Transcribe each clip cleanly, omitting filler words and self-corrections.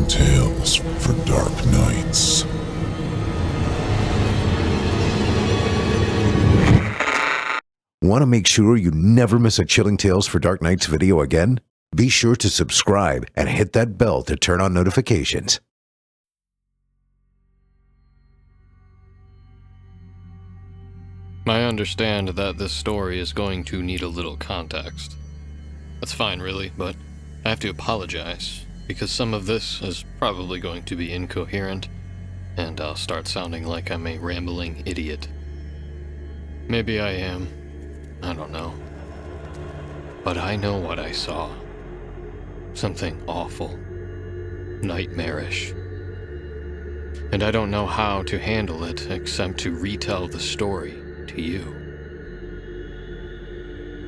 Chilling tales for dark nights. Want to make sure you never miss a Chilling Tales for Dark Nights video again? Be sure to subscribe and hit that bell to turn on notifications. I understand that this story is going to need a little context. That's fine, really, but I have to apologize, because some of this is probably going to be incoherent, and I'll start sounding like I'm a rambling idiot. Maybe I am. I don't know. But I know what I saw. Something awful. Nightmarish. And I don't know how to handle it except to retell the story to you.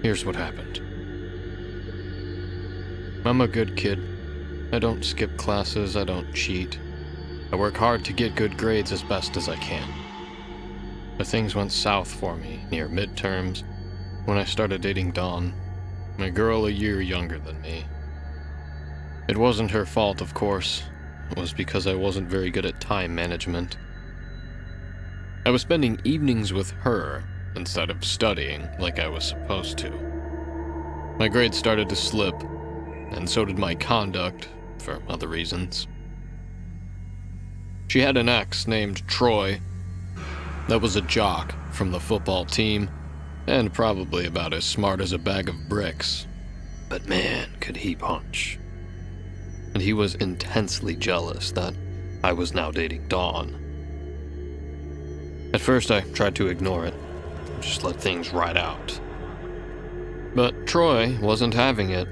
Here's what happened. I'm a good kid. I don't skip classes, I don't cheat. I work hard to get good grades as best as I can. But things went south for me near midterms when I started dating Dawn, a girl a year younger than me. It wasn't her fault, of course. It was because I wasn't very good at time management. I was spending evenings with her instead of studying like I was supposed to. My grades started to slip, and so did my conduct, for other reasons. She had an ex named Troy that was a jock from the football team, and probably about as smart as a bag of bricks. But man, could he punch. And he was intensely jealous that I was now dating Dawn. At first I tried to ignore it, just let things ride out. But Troy wasn't having it.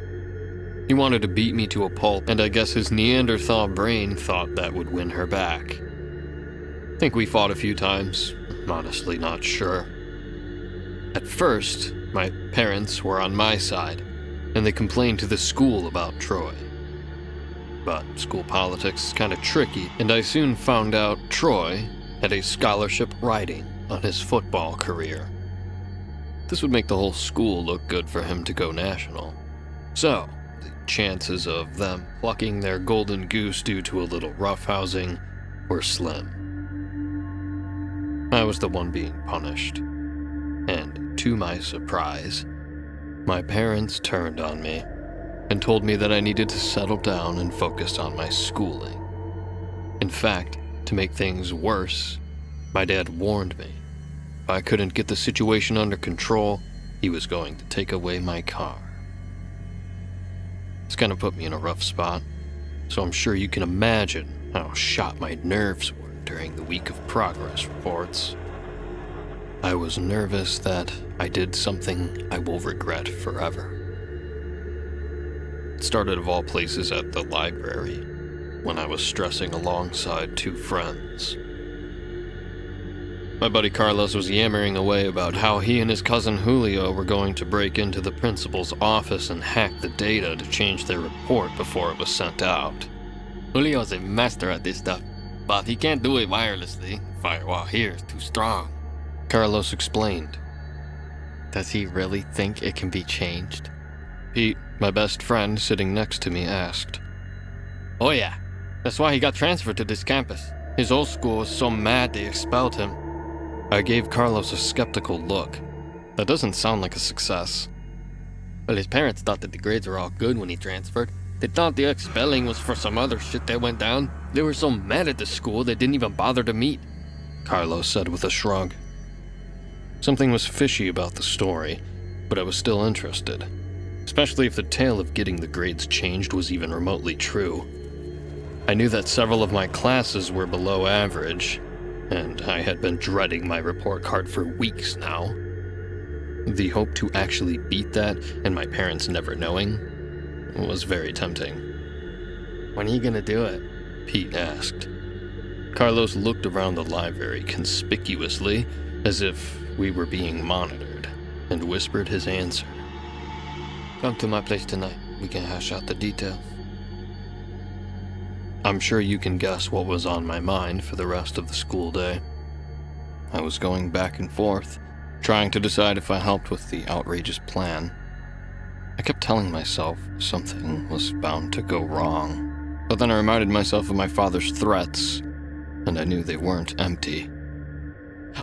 He wanted to beat me to a pulp, and I guess his Neanderthal brain thought that would win her back. I think we fought a few times, I'm honestly not sure. At first, my parents were on my side, and they complained to the school about Troy. But school politics is kind of tricky, and I soon found out Troy had a scholarship riding on his football career. This would make the whole school look good for him to go national. So, the chances of them plucking their golden goose due to a little roughhousing were slim. I was the one being punished. And to my surprise, my parents turned on me and told me that I needed to settle down and focus on my schooling. In fact, to make things worse, my dad warned me if I couldn't get the situation under control, he was going to take away my car. This kind of put me in a rough spot, so I'm sure you can imagine how shot my nerves were during the week of progress reports. I was nervous that I did something I will regret forever. It started of all places at the library, when I was stressing alongside two friends. My buddy Carlos was yammering away about how he and his cousin Julio were going to break into the principal's office and hack the data to change their report before it was sent out. Julio's a master at this stuff, but he can't do it wirelessly. Firewall here is too strong, Carlos explained. Does he really think it can be changed? Pete, my best friend sitting next to me, asked. Oh yeah, that's why he got transferred to this campus. His old school was so mad they expelled him. I gave Carlos a skeptical look. That doesn't sound like a success. Well, his parents thought that the grades were all good when he transferred. They thought the expelling was for some other shit that went down. They were so mad at the school they didn't even bother to meet, Carlos said with a shrug. Something was fishy about the story, but I was still interested, especially if the tale of getting the grades changed was even remotely true. I knew that several of my classes were below average, and I had been dreading my report card for weeks now. The hope to actually beat that, and my parents never knowing, was very tempting. When are you gonna do it? Pete asked. Carlos looked around the library conspicuously, as if we were being monitored, and whispered his answer. Come to my place tonight. We can hash out the details. I'm sure you can guess what was on my mind for the rest of the school day. I was going back and forth, trying to decide if I helped with the outrageous plan. I kept telling myself something was bound to go wrong. But then I reminded myself of my father's threats, and I knew they weren't empty.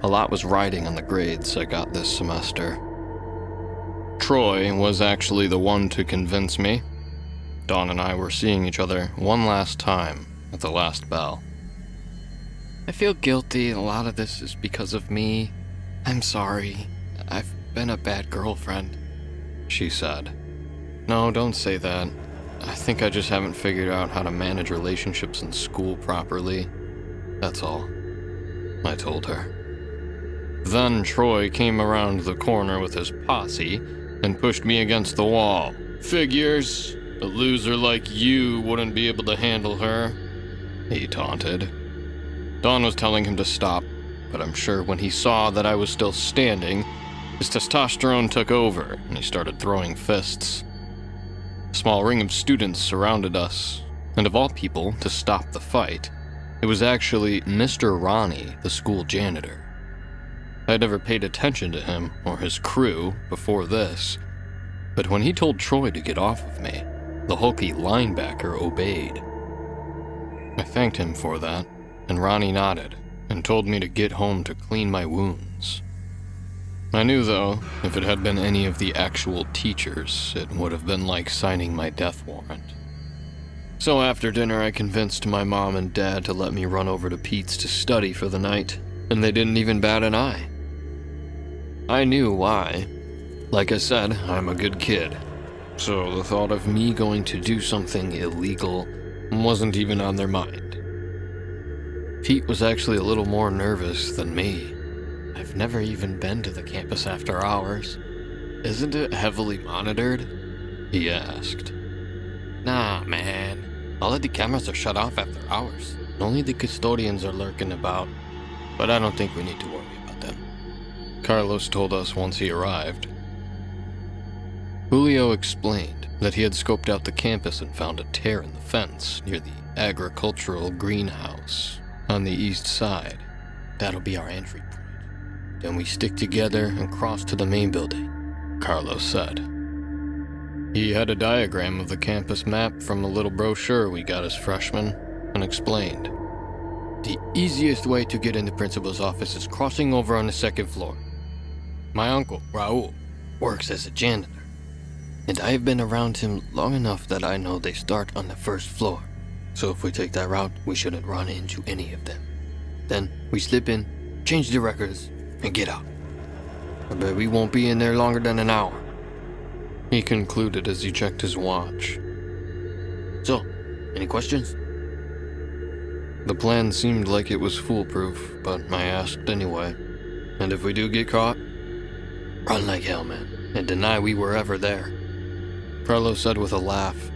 A lot was riding on the grades I got this semester. Troy was actually the one to convince me. Dawn and I were seeing each other one last time at the last bell. I feel guilty, and a lot of this is because of me. I'm sorry. I've been a bad girlfriend, she said. No, don't say that. I think I just haven't figured out how to manage relationships in school properly. That's all, I told her. Then Troy came around the corner with his posse and pushed me against the wall. Figures, a loser like you wouldn't be able to handle her, he taunted. Dawn was telling him to stop, but I'm sure when he saw that I was still standing, his testosterone took over and he started throwing fists. A small ring of students surrounded us, and of all people to stop the fight, it was actually Mr. Ronnie, the school janitor. I had never paid attention to him or his crew before this, but when he told Troy to get off of me, the hulky linebacker obeyed. I thanked him for that, and Ronnie nodded and told me to get home to clean my wounds. I knew, though, if it had been any of the actual teachers, it would have been like signing my death warrant. So after dinner, I convinced my mom and dad to let me run over to Pete's to study for the night, and they didn't even bat an eye. I knew why. Like I said, I'm a good kid, so the thought of me going to do something illegal wasn't even on their mind. Pete was actually a little more nervous than me. I've never even been to the campus after hours. Isn't it heavily monitored? He asked. Nah, man. All of the cameras are shut off after hours. Only the custodians are lurking about, but I don't think we need to worry about them, Carlos told us once he arrived. Julio explained that he had scoped out the campus and found a tear in the fence near the agricultural greenhouse on the east side. That'll be our entry point. Then we stick together and cross to the main building, Carlos said. He had a diagram of the campus map from a little brochure we got as freshmen and explained. The easiest way to get in the principal's office is crossing over on the second floor. My uncle, Raul, works as a janitor, and I have been around him long enough that I know they start on the first floor. So if we take that route, we shouldn't run into any of them. Then we slip in, change the records, and get out. I bet we won't be in there longer than an hour, he concluded as he checked his watch. So, any questions? The plan seemed like it was foolproof, but I asked anyway. And if we do get caught, run like hell, man, and deny we were ever there, Carlos said with a laugh.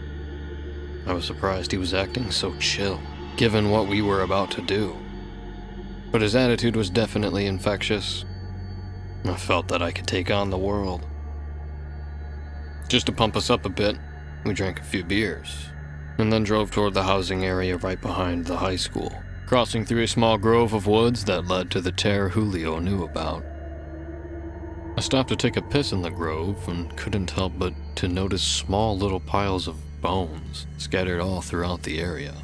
I was surprised he was acting so chill, given what we were about to do. But his attitude was definitely infectious. I felt that I could take on the world. Just to pump us up a bit, we drank a few beers, and then drove toward the housing area right behind the high school, crossing through a small grove of woods that led to the tear Julio knew about. I stopped to take a piss in the grove and couldn't help but to notice small little piles of bones scattered all throughout the area.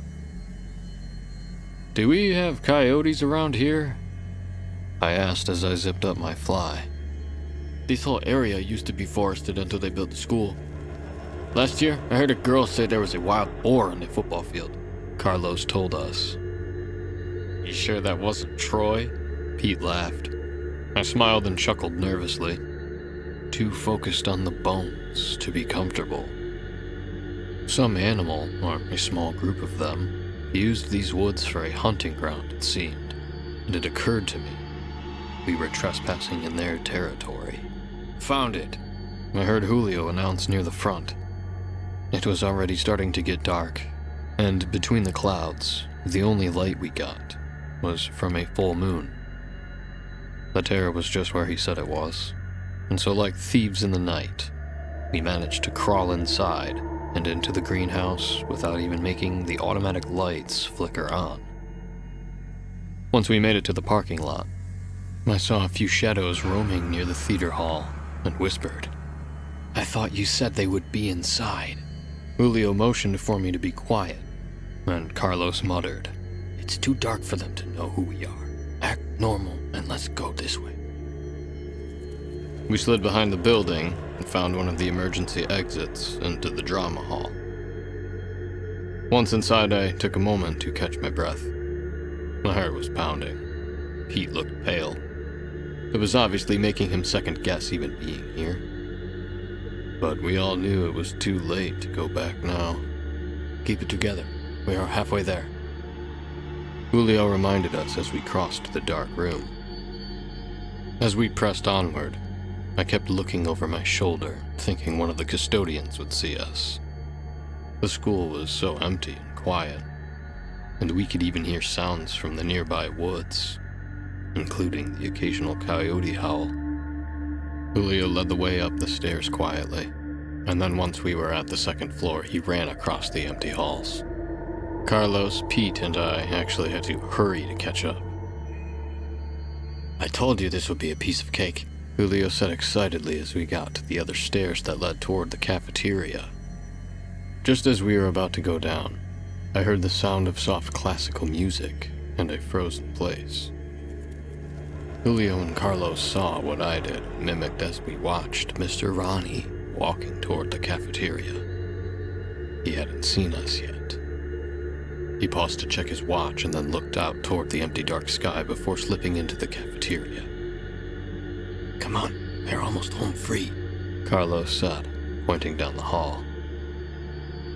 Do we have coyotes around here? I asked as I zipped up my fly. This whole area used to be forested until they built the school. Last year, I heard a girl say there was a wild boar on the football field, Carlos told us. You sure that wasn't Troy? Pete laughed. I smiled and chuckled nervously. Too focused on the bones to be comfortable. Some animal, or a small group of them, used these woods for a hunting ground, it seemed, and it occurred to me we were trespassing in their territory. Found it, I heard Julio announce near the front. It was already starting to get dark, and between the clouds, the only light we got was from a full moon. The tear was just where he said it was, and so like thieves in the night, we managed to crawl inside and into the greenhouse without even making the automatic lights flicker on. Once we made it to the parking lot, I saw a few shadows roaming near the theater hall and whispered, I thought you said they would be inside. Julio motioned for me to be quiet, and Carlos muttered, "It's too dark for them to know who we are. Act normal and let's go this way." We slid behind the building and found one of the emergency exits into the drama hall. Once inside, I took a moment to catch my breath. My heart was pounding. Pete looked pale. It was obviously making him second guess even being here. But we all knew it was too late to go back now. "Keep it together. We are halfway there," Julio reminded us as we crossed the dark room. As we pressed onward, I kept looking over my shoulder, thinking one of the custodians would see us. The school was so empty and quiet, and we could even hear sounds from the nearby woods, including the occasional coyote howl. Julio led the way up the stairs quietly, and then once we were at the second floor, he ran across the empty halls. Carlos, Pete, and I actually had to hurry to catch up. "I told you this would be a piece of cake," Julio said excitedly as we got to the other stairs that led toward the cafeteria. Just as we were about to go down, I heard the sound of soft classical music, and I froze in place. Julio and Carlos saw what I did, mimicked as we watched Mr. Ronnie walking toward the cafeteria. He hadn't seen us yet. He paused to check his watch and then looked out toward the empty dark sky before slipping into the cafeteria. "Come on, we're almost home free," Carlos said, pointing down the hall.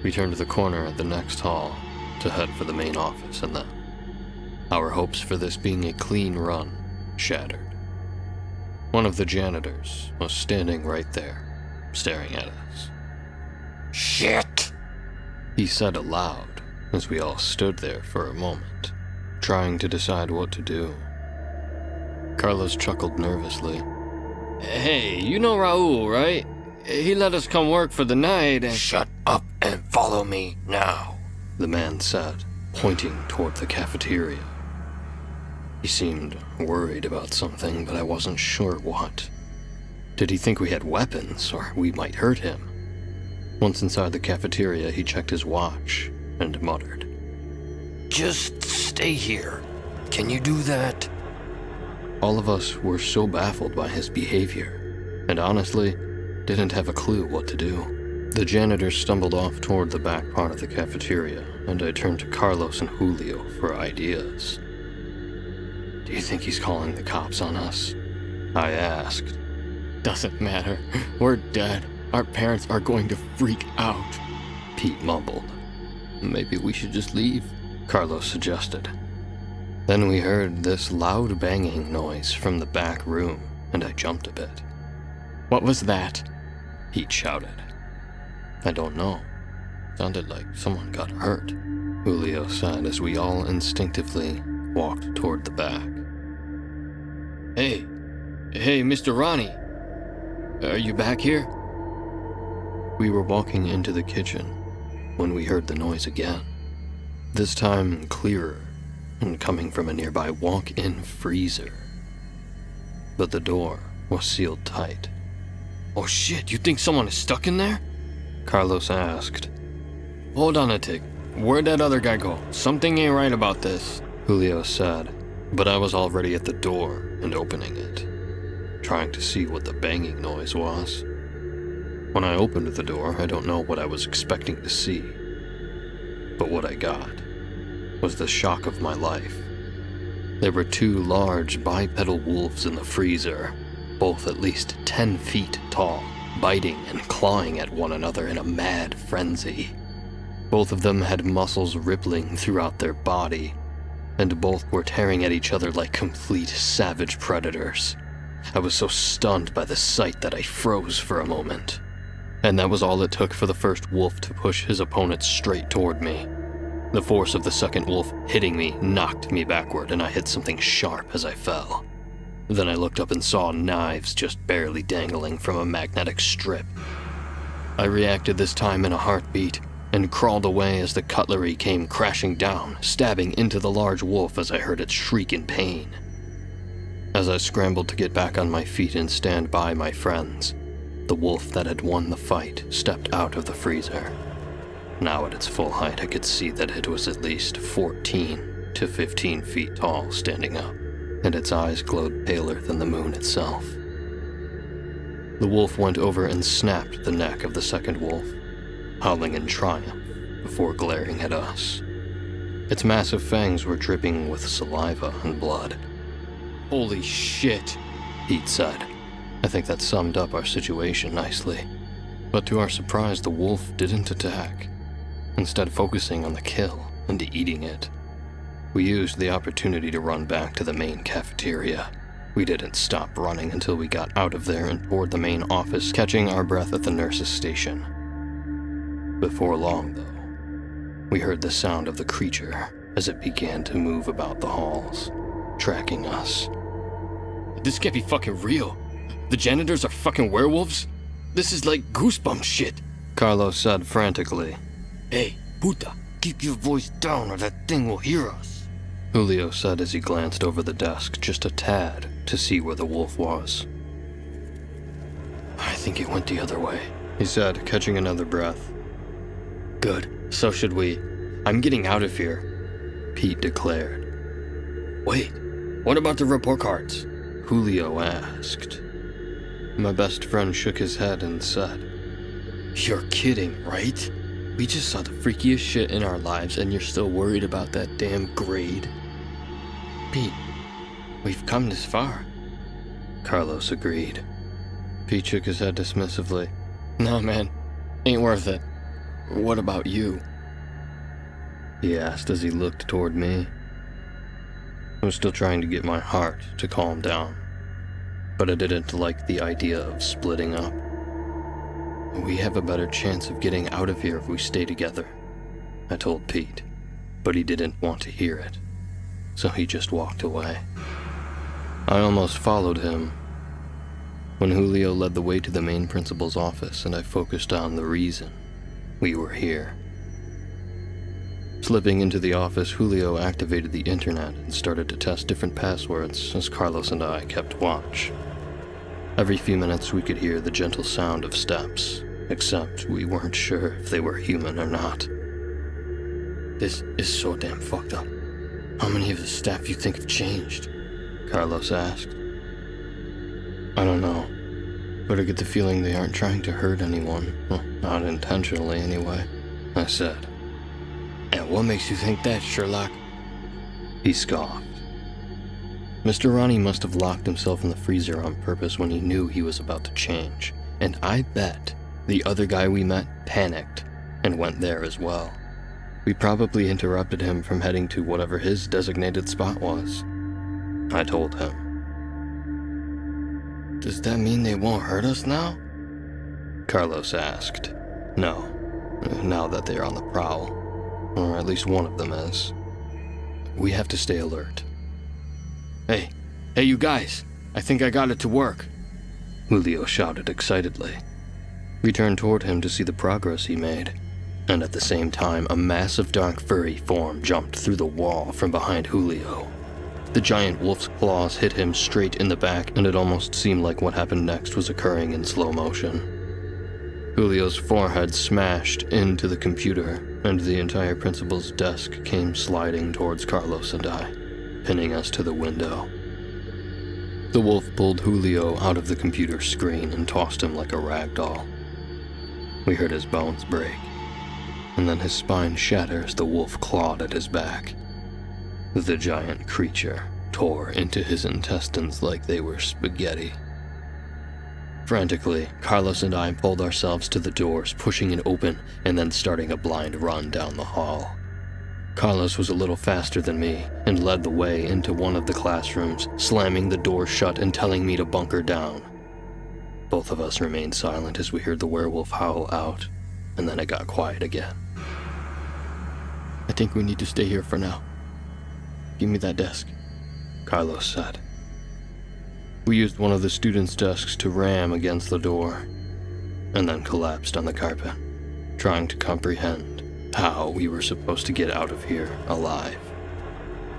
We turned the corner at the next hall to head for the main office, and then our hopes for this being a clean run shattered. One of the janitors was standing right there, staring at us. "Shit!" he said aloud as we all stood there for a moment, trying to decide what to do. Carlos chuckled nervously. "Hey, you know Raul, right? He let us come work for the night and—" "Shut up and follow me now," the man said, pointing toward the cafeteria. He seemed worried about something, but I wasn't sure what. Did he think we had weapons, or we might hurt him? Once inside the cafeteria, he checked his watch and muttered, "Just stay here. Can you do that?" All of us were so baffled by his behavior, and honestly, didn't have a clue what to do. The janitor stumbled off toward the back part of the cafeteria, and I turned to Carlos and Julio for ideas. "Do you think he's calling the cops on us?" I asked. "Doesn't matter. We're dead. Our parents are going to freak out," Pete mumbled. "Maybe we should just leave," Carlos suggested. Then we heard this loud banging noise from the back room, and I jumped a bit. "What was that?" Pete shouted. "I don't know. Sounded like someone got hurt," Julio said as we all instinctively walked toward the back. Hey, Mr. Ronnie. Are you back here?" We were walking into the kitchen when we heard the noise again, this time clearer and coming from a nearby walk-in freezer. But the door was sealed tight. "Oh shit, you think someone is stuck in there?" Carlos asked. "Hold on a tick. Where'd that other guy go? Something ain't right about this," Julio said, but I was already at the door and opening it, trying to see what the banging noise was. When I opened the door, I don't know what I was expecting to see, but what I got was the shock of my life. There were two large bipedal wolves in the freezer, both at least 10 feet tall, biting and clawing at one another in a mad frenzy. Both of them had muscles rippling throughout their body, and both were tearing at each other like complete savage predators. I was so stunned by the sight that I froze for a moment. And that was all it took for the first wolf to push his opponent straight toward me. The force of the second wolf hitting me knocked me backward, and I hit something sharp as I fell. Then I looked up and saw knives just barely dangling from a magnetic strip. I reacted this time in a heartbeat, and crawled away as the cutlery came crashing down, stabbing into the large wolf as I heard it shriek in pain. As I scrambled to get back on my feet and stand by my friends, the wolf that had won the fight stepped out of the freezer. Now at its full height, I could see that it was at least 14 to 15 feet tall standing up, and its eyes glowed paler than the moon itself. The wolf went over and snapped the neck of the second wolf, howling in triumph before glaring at us. Its massive fangs were dripping with saliva and blood. "Holy shit," Pete said. I think that summed up our situation nicely. But to our surprise, the wolf didn't attack, instead focusing on the kill and eating it. We used the opportunity to run back to the main cafeteria. We didn't stop running until we got out of there and toward the main office, catching our breath at the nurse's station. Before long, though, we heard the sound of the creature as it began to move about the halls, tracking us. "This can't be fucking real. The janitors are fucking werewolves? This is like goosebump shit," Carlos said frantically. "Hey, puta, keep your voice down or that thing will hear us," Julio said as he glanced over the desk just a tad to see where the wolf was. "I think it went the other way," he said, catching another breath. "Good, so should we. I'm getting out of here," Pete declared. "Wait, what about the report cards?" Julio asked. My best friend shook his head and said, "You're kidding, right? We just saw the freakiest shit in our lives and you're still worried about that damn grade?" "Pete, we've come this far," Carlos agreed. Pete shook his head dismissively. "No, man, ain't worth it. What about you?" he asked as he looked toward me. I was still trying to get my heart to calm down, but I didn't like the idea of splitting up. "We have a better chance of getting out of here if we stay together," I told Pete, but he didn't want to hear it, so he just walked away. I almost followed him when Julio led the way to the main principal's office and I focused on the reason we were here. Slipping into the office, Julio activated the internet and started to test different passwords as Carlos and I kept watch. Every few minutes we could hear the gentle sound of steps, except we weren't sure if they were human or not. "This is so damn fucked up. How many of the staff you think have changed?" Carlos asked. "I don't know, but I get the feeling they aren't trying to hurt anyone. Well, not intentionally anyway," I said. "And what makes you think that, Sherlock?" He scoffed. Mr. Ronnie must have locked himself in the freezer on purpose when he knew he was about to change, and I bet the other guy we met panicked and went there as well. We probably interrupted him from heading to whatever his designated spot was. I told him. "Does that mean they won't hurt us now?" Carlos asked. "No, now that they're on the prowl, or at least one of them is. We have to stay alert." Hey, you guys, I think I got it to work," Julio shouted excitedly. We turned toward him to see the progress he made, and at the same time, a massive dark furry form jumped through the wall from behind Julio. The giant wolf's claws hit him straight in the back, and it almost seemed like what happened next was occurring in slow motion. Julio's forehead smashed into the computer, and the entire principal's desk came sliding towards Carlos and I, pinning us to the window. The wolf pulled Julio out of the computer screen and tossed him like a rag doll. We heard his bones break, and then his spine shatter as the wolf clawed at his back. The giant creature tore into his intestines like they were spaghetti. Frantically, Carlos and I pulled ourselves to the doors, pushing it open and then starting a blind run down the hall. Carlos was a little faster than me and led the way into one of the classrooms, slamming the door shut and telling me to bunker down. Both of us remained silent as we heard the werewolf howl out, and then it got quiet again. "I think we need to stay here for now. Give me that desk," Carlos said. We used one of the students' desks to ram against the door, and then collapsed on the carpet, trying to comprehend how we were supposed to get out of here alive.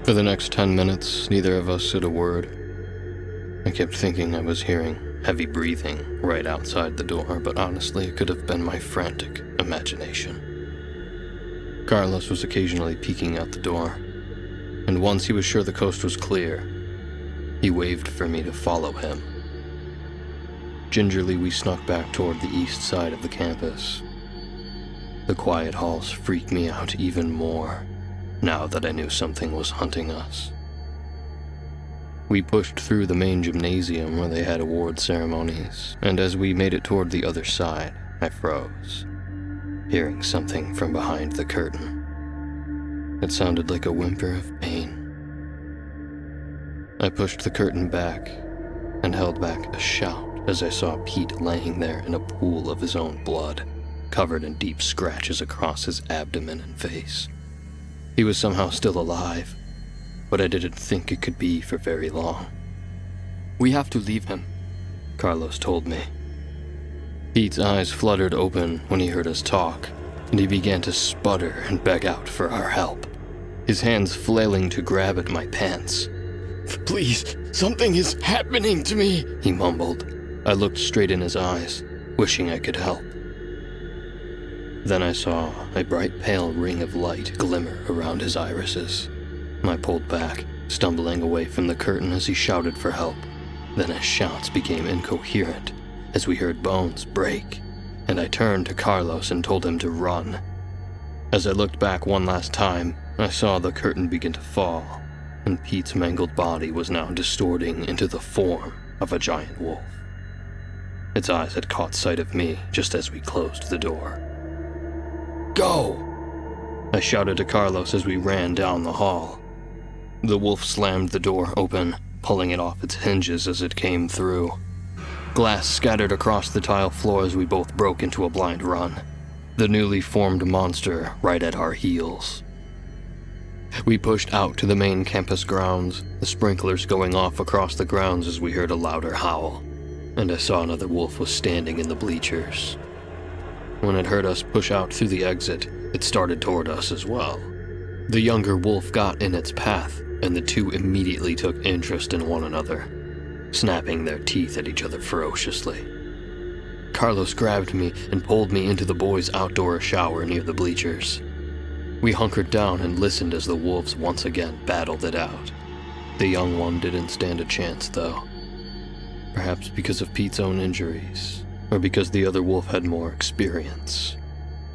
For the next 10 minutes, neither of us said a word. I kept thinking I was hearing heavy breathing right outside the door, but honestly, it could have been my frantic imagination. Carlos was occasionally peeking out the door, and once he was sure the coast was clear, he waved for me to follow him. Gingerly, we snuck back toward the east side of the campus. The quiet halls freaked me out even more, now that I knew something was hunting us. We pushed through the main gymnasium where they had award ceremonies, and as we made it toward the other side, I froze, hearing something from behind the curtain. It sounded like a whimper of pain. I pushed the curtain back and held back a shout as I saw Pete laying there in a pool of his own blood, covered in deep scratches across his abdomen and face. He was somehow still alive, but I didn't think it could be for very long. "We have to leave him," Carlos told me. Pete's eyes fluttered open when he heard us talk, and he began to sputter and beg out for our help, his hands flailing to grab at my pants. "Please, something is happening to me," he mumbled. I looked straight in his eyes, wishing I could help. Then I saw a bright pale ring of light glimmer around his irises. I pulled back, stumbling away from the curtain as he shouted for help. Then his shouts became incoherent as we heard bones break, and I turned to Carlos and told him to run. As I looked back one last time, I saw the curtain begin to fall, and Pete's mangled body was now distorting into the form of a giant wolf. Its eyes had caught sight of me just as we closed the door. "Go!" I shouted to Carlos as we ran down the hall. The wolf slammed the door open, pulling it off its hinges as it came through. Glass scattered across the tile floor as we both broke into a blind run, the newly formed monster right at our heels. We pushed out to the main campus grounds, the sprinklers going off across the grounds as we heard a louder howl, and I saw another wolf was standing in the bleachers. When it heard us push out through the exit, it started toward us as well. The younger wolf got in its path, and the two immediately took interest in one another, snapping their teeth at each other ferociously. Carlos grabbed me and pulled me into the boys' outdoor shower near the bleachers. We hunkered down and listened as the wolves once again battled it out. The young one didn't stand a chance, though. Perhaps because of Pete's own injuries, or because the other wolf had more experience.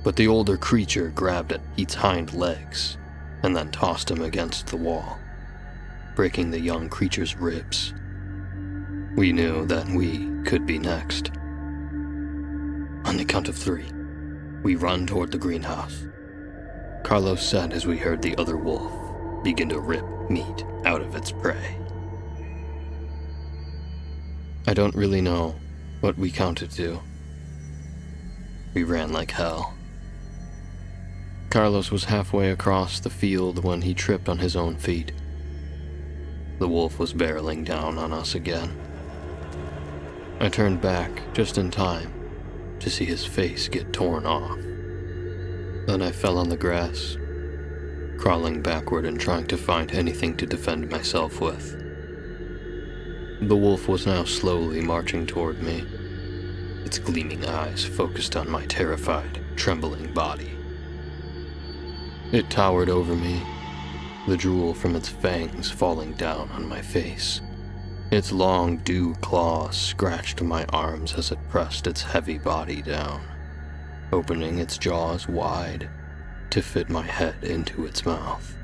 But the older creature grabbed at Pete's hind legs, and then tossed him against the wall, breaking the young creature's ribs. We knew that we could be next. On the count of 3, we run toward the greenhouse. Carlos said as we heard the other wolf begin to rip meat out of its prey. I don't really know what we counted to. We ran like hell. Carlos was halfway across the field when he tripped on his own feet. The wolf was barreling down on us again. I turned back just in time to see his face get torn off. Then I fell on the grass, crawling backward and trying to find anything to defend myself with. The wolf was now slowly marching toward me, its gleaming eyes focused on my terrified, trembling body. It towered over me, the drool from its fangs falling down on my face. Its long dew claws scratched my arms as it pressed its heavy body down, opening its jaws wide to fit my head into its mouth.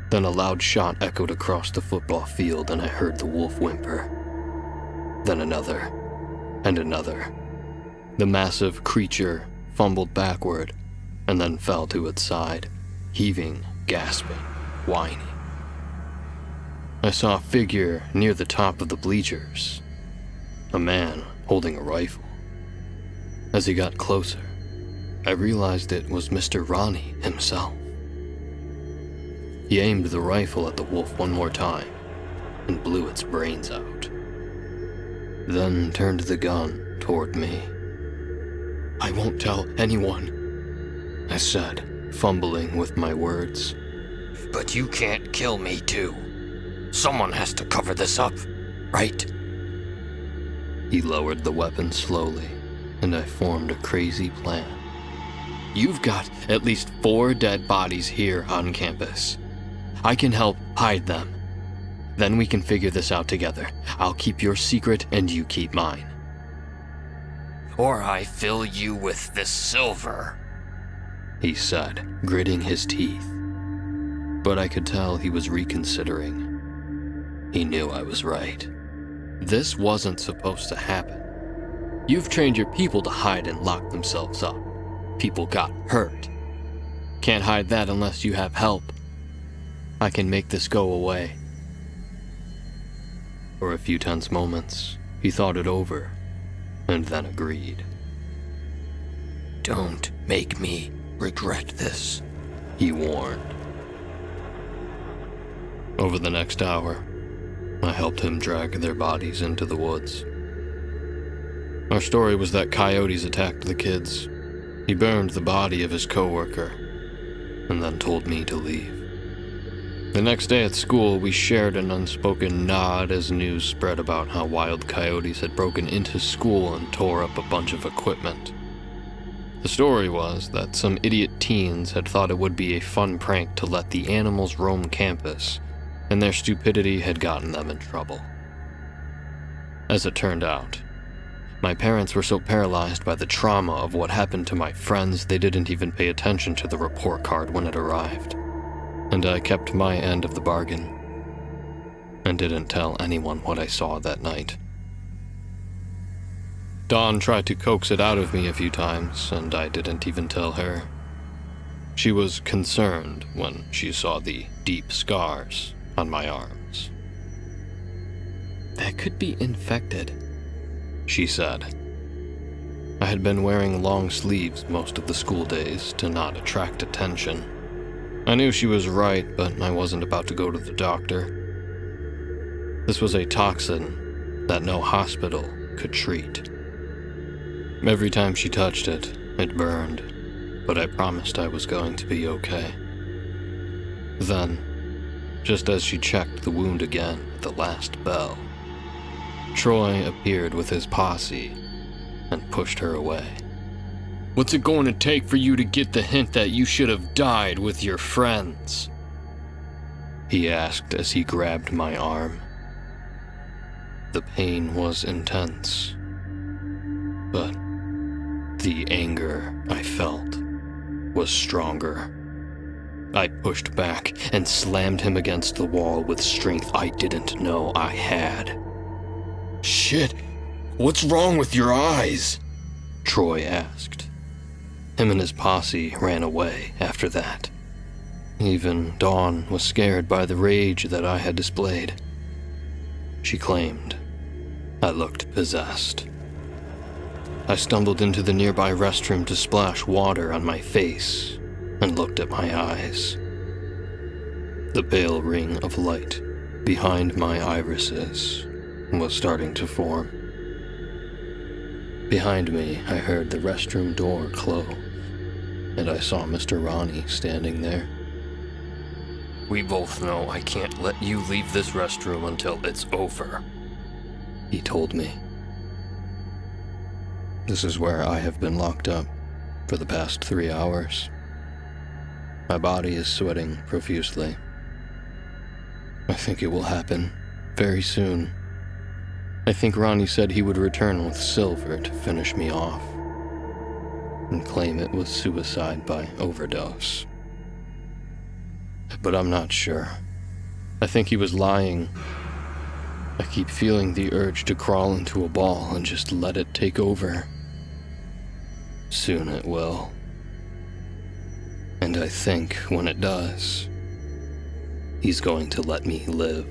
Then a loud shot echoed across the football field and I heard the wolf whimper. Then another, and another. The massive creature fumbled backward and then fell to its side, heaving, gasping, whining. I saw a figure near the top of the bleachers, a man holding a rifle. As he got closer, I realized it was Mr. Ronnie himself. He aimed the rifle at the wolf one more time and blew its brains out, then turned the gun toward me. "I won't tell anyone," I said, fumbling with my words. "But you can't kill me too. Someone has to cover this up, right?" He lowered the weapon slowly, and I formed a crazy plan. You've got at least 4 dead bodies here on campus. I can help hide them. Then we can figure this out together. I'll keep your secret and you keep mine. Or I fill you with this silver, he said, gritting his teeth. But I could tell he was reconsidering. He knew I was right. This wasn't supposed to happen. You've trained your people to hide and lock themselves up. People got hurt. Can't hide that unless you have help. I can make this go away. For a few tense moments, he thought it over, and then agreed. Don't make me regret this, he warned. Over the next hour, I helped him drag their bodies into the woods. Our story was that coyotes attacked the kids. He burned the body of his coworker, and then told me to leave. The next day at school, we shared an unspoken nod as news spread about how wild coyotes had broken into school and tore up a bunch of equipment. The story was that some idiot teens had thought it would be a fun prank to let the animals roam campus, and their stupidity had gotten them in trouble. As it turned out, my parents were so paralyzed by the trauma of what happened to my friends they didn't even pay attention to the report card when it arrived. And I kept my end of the bargain, and didn't tell anyone what I saw that night. Dawn tried to coax it out of me a few times, and I didn't even tell her. She was concerned when she saw the deep scars on my arms. That could be infected, she said. I had been wearing long sleeves most of the school days to not attract attention. I knew she was right, but I wasn't about to go to the doctor. This was a toxin that no hospital could treat. Every time she touched it, it burned, but I promised I was going to be okay. Then, just as she checked the wound again at the last bell, Troy appeared with his posse and pushed her away. What's it going to take for you to get the hint that you should have died with your friends? He asked as he grabbed my arm. The pain was intense, but the anger I felt was stronger. I pushed back and slammed him against the wall with strength I didn't know I had. Shit, what's wrong with your eyes? Troy asked. Him and his posse ran away after that. Even Dawn was scared by the rage that I had displayed. She claimed I looked possessed. I stumbled into the nearby restroom to splash water on my face and looked at my eyes. The pale ring of light behind my irises was starting to form. Behind me, I heard the restroom door close, and I saw Mr. Ronnie standing there. We both know I can't let you leave this restroom until it's over, he told me. This is where I have been locked up for the past 3 hours. My body is sweating profusely. I think it will happen very soon. I think Ronnie said he would return with silver to finish me off and claim it was suicide by overdose. But I'm not sure. I think he was lying. I keep feeling the urge to crawl into a ball and just let it take over. Soon it will. And I think when it does, he's going to let me live.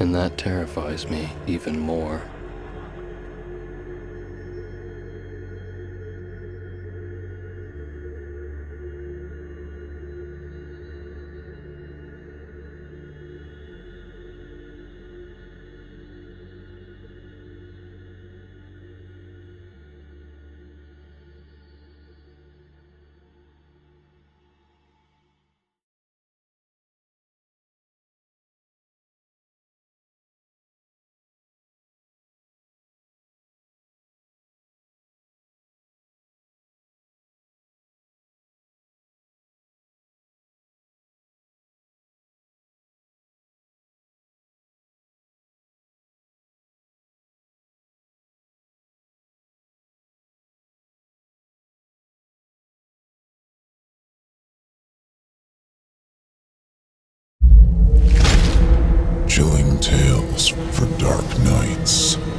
And that terrifies me even more. Chilling tales for dark nights.